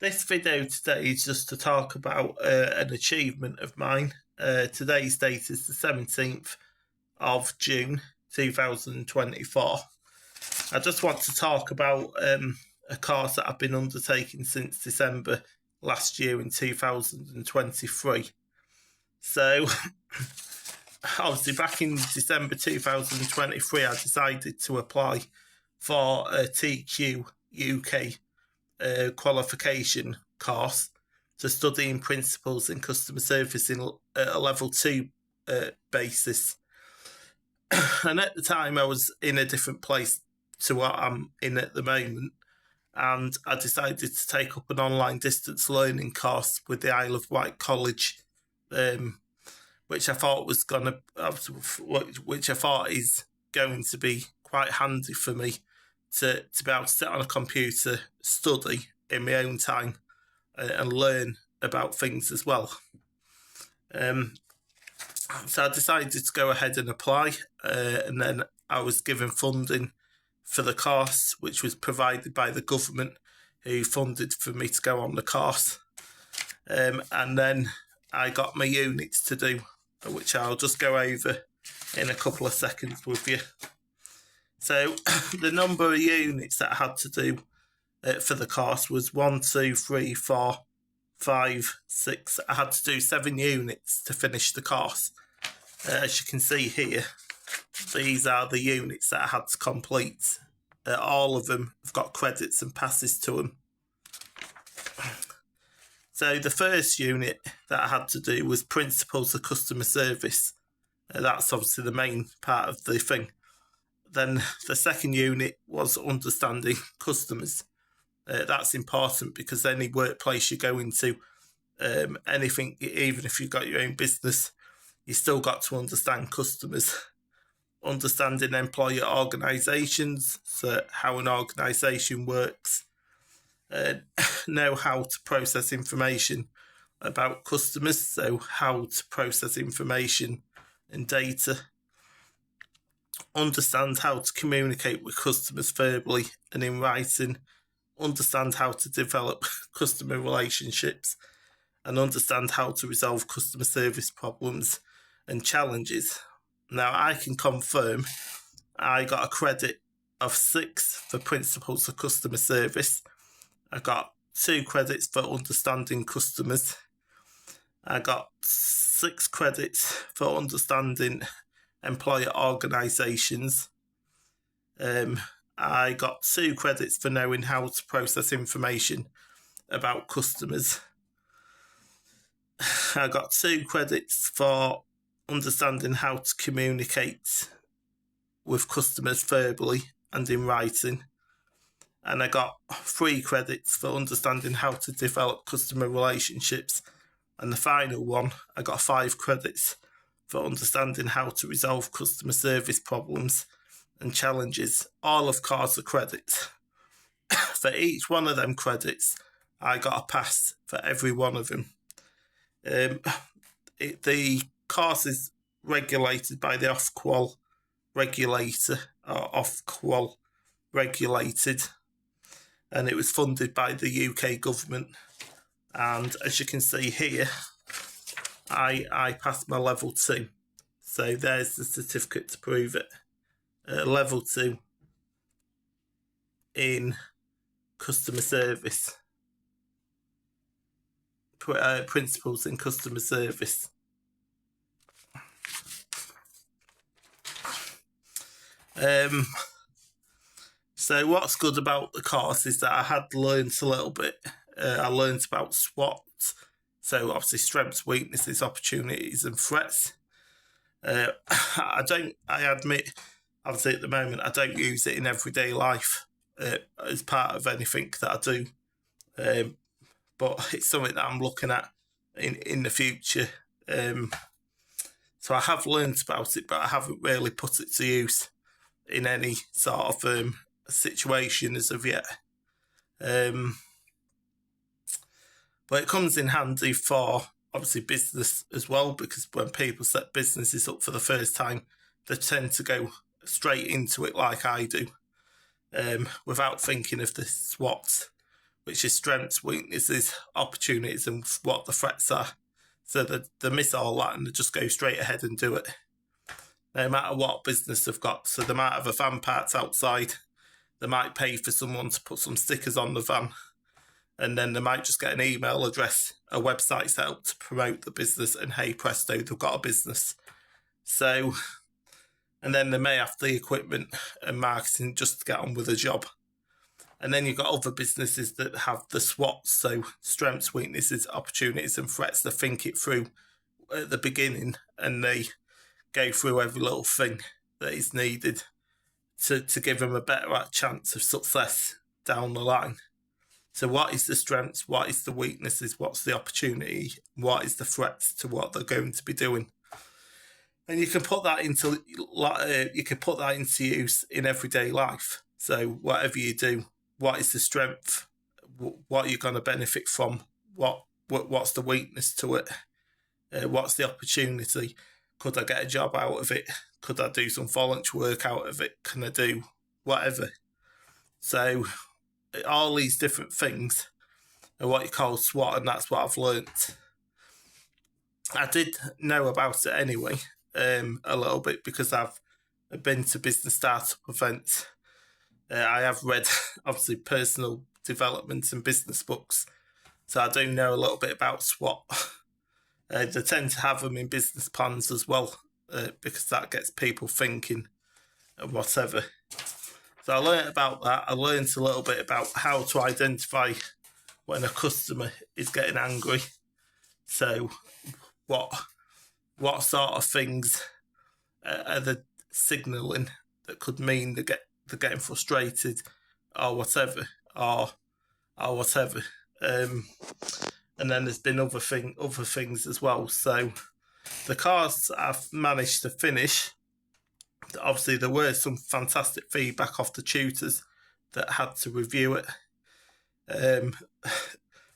This video today is just to talk about an achievement of mine. Today's date is the 17th of June 2024. I just want to talk about a course that I've been undertaking since December last year in 2023. So, obviously back in December 2023, I decided to apply for a TQUK qualification course to study in principles in customer service in a level 2 basis. And at the time I was in a different place to what I'm in at the moment, and I decided to take up an online distance learning course with the Isle of Wight College, which I thought is going to be quite handy for me to be able to sit on a computer, study in my own time, and learn about things as well. So I decided to go ahead and apply, and then I was given funding for the course, which was provided by the government, who funded for me to go on the course. And then I got my units to do, which I'll just go over in a couple of seconds with you. So the number of units that I had to do for the course was 1, 2, 3, 4, 5, 6. I had to do 7 units to finish the course. As you can see here, these are the units that I had to complete. All of them have got credits and passes to them. So the first unit that I had to do was Principles of Customer Service. That's obviously the main part of the thing. Then the second unit was Understanding Customers. That's important because any workplace you go into, anything, even if you've got your own business, you still got to understand customers. Understanding employer organisations, so how an organisation works. Know how to process information about customers, so how to process information and data. Understand how to communicate with customers verbally and in writing. Understand how to develop customer relationships, and understand how to resolve customer service problems and challenges. Now, I can confirm I got a credit of 6 for Principles of Customer Service. I got 2 credits for Understanding Customers. I got 6 credits for Understanding Employer Organisations. I got 2 credits for knowing how to process information about customers. I got 2 credits for understanding how to communicate with customers verbally and in writing. And I got 3 credits for understanding how to develop customer relationships. And the final one, I got 5 credits for understanding how to resolve customer service problems and challenges, all of course a credit. For each one of them credits, I got a pass for every one of them. The course is regulated by the Ofqual regulator, or Ofqual regulated, and it was funded by the UK government. And as you can see here, I passed my level 2. So there's the certificate to prove it. Level 2 in customer service. Principles in customer service. So what's good about the course is that I had learned a little bit. I learned about SWOT, so obviously strengths, weaknesses, opportunities and threats. I admit, obviously at the moment, I don't use it in everyday life as part of anything that I do. But it's something that I'm looking at in the future. So I have learnt about it, but I haven't really put it to use in any sort of situation as of yet. But it comes in handy for obviously business as well, because when people set businesses up for the first time, they tend to go straight into it like I do, without thinking of the SWOT, which is strengths, weaknesses, opportunities, and what the threats are. So they miss all that and they just go straight ahead and do it, no matter what business they've got. So they might have a van parked outside, they might pay for someone to put some stickers on the van, and then they might just get an email address, a website set up to promote the business, and hey presto, they've got a business. So, and then they may have the equipment and marketing just to get on with the job. And then you've got other businesses that have the SWOTs, so strengths, weaknesses, opportunities, and threats. They think it through at the beginning and they go through every little thing that is needed to give them a better chance of success down the line. So what is the strengths? What is the weaknesses? What's the opportunity? What is the threats to what they're going to be doing? And you can put that into use in everyday life. So whatever you do, what is the strength? What are you going to benefit from? What's the weakness to it? What's the opportunity? Could I get a job out of it? Could I do some voluntary work out of it? Can I do whatever? So all these different things are what you call SWOT, and that's what I've learnt. I did know about it anyway, a little bit, because I've been to business startup events. I have read, obviously, personal development and business books, so I do know a little bit about SWOT. They tend to have them in business plans as well, because that gets people thinking and whatever. So I learned about that. I learned a little bit about how to identify when a customer is getting angry. So what sort of things are they signalling that could mean they're getting frustrated or whatever, or whatever. And then there's been other things as well. So the course I've managed to finish, obviously there were some fantastic feedback off the tutors that had to review it,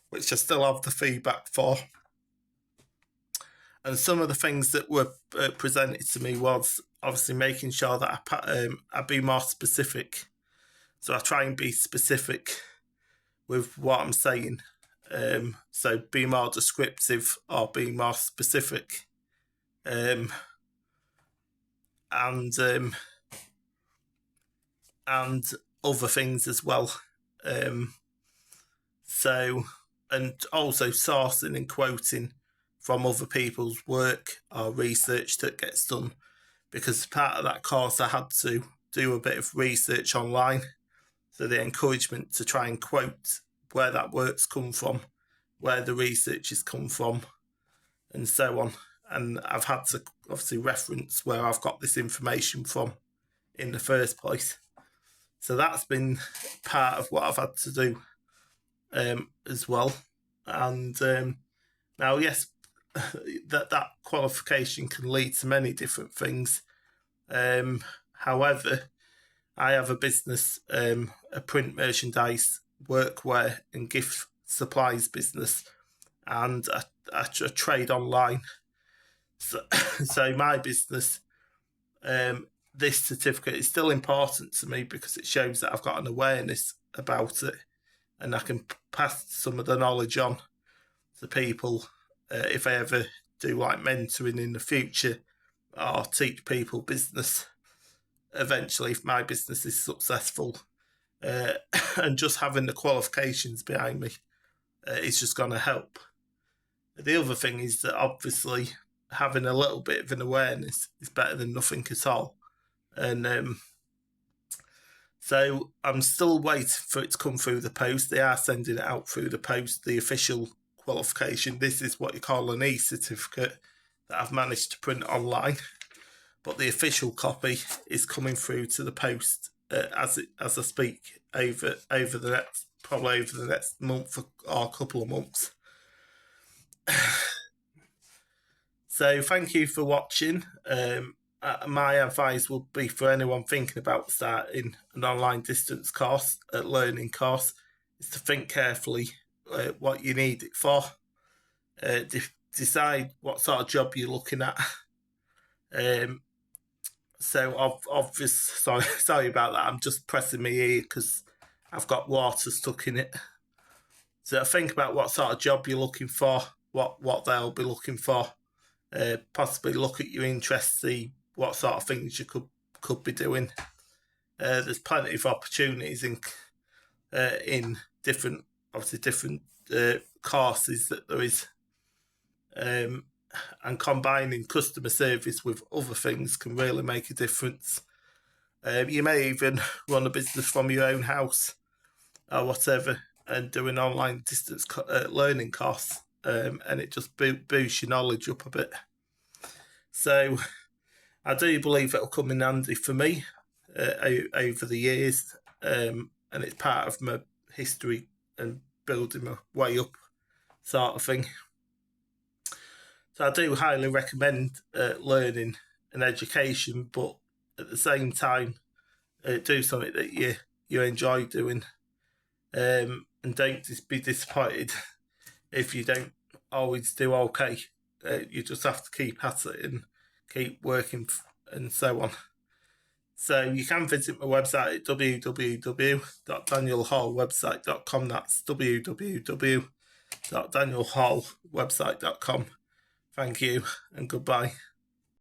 which I still have the feedback for. And some of the things that were presented to me was obviously making sure that I be more specific. So I try and be specific with what I'm saying. So be more descriptive or be more specific. And other things as well. So, and also sourcing and quoting from other people's work or research that gets done, because as part of that course I had to do a bit of research online. So the encouragement to try and quote where that work's come from, where the research has come from, and so on. And I've had to obviously reference where I've got this information from in the first place. So that's been part of what I've had to do as well. And now, yes, that qualification can lead to many different things. However, I have a business, a print merchandise, workwear and gift supplies business, and I trade online. So my business, this certificate is still important to me because it shows that I've got an awareness about it, and I can pass some of the knowledge on to people if I ever do like mentoring in the future or teach people business eventually if my business is successful. And just having the qualifications behind me is just going to help. The other thing is that obviously having a little bit of an awareness is better than nothing at all. And so I'm still waiting for it to come through the post. They are sending it out through the post, the official qualification. This is what you call an e-certificate that I've managed to print online. But the official copy is coming through to the post as I speak over the next month or a couple of months. So thank you for watching. My advice would be for anyone thinking about starting an online distance course, learning course, is to think carefully what you need it for. Decide what sort of job you're looking at. So sorry about that. I'm just pressing my ear because I've got water stuck in it. So think about what sort of job you're looking for, what they'll be looking for. Possibly look at your interests, see what sort of things you could be doing. There's plenty of opportunities in different courses that there is, and combining customer service with other things can really make a difference. You may even run a business from your own house or whatever, and do an online distance learning course, and it just boosts your knowledge up a bit. So I do believe it'll come in handy for me over the years, and it's part of my history and building my way up sort of thing. So I do highly recommend learning and education, but at the same time, do something that you enjoy doing. And don't be disappointed if you don't always do okay. You just have to keep at it and keep working and so on. So you can visit my website at www.danielhallwebsite.com. That's www.danielhallwebsite.com. Thank you and goodbye.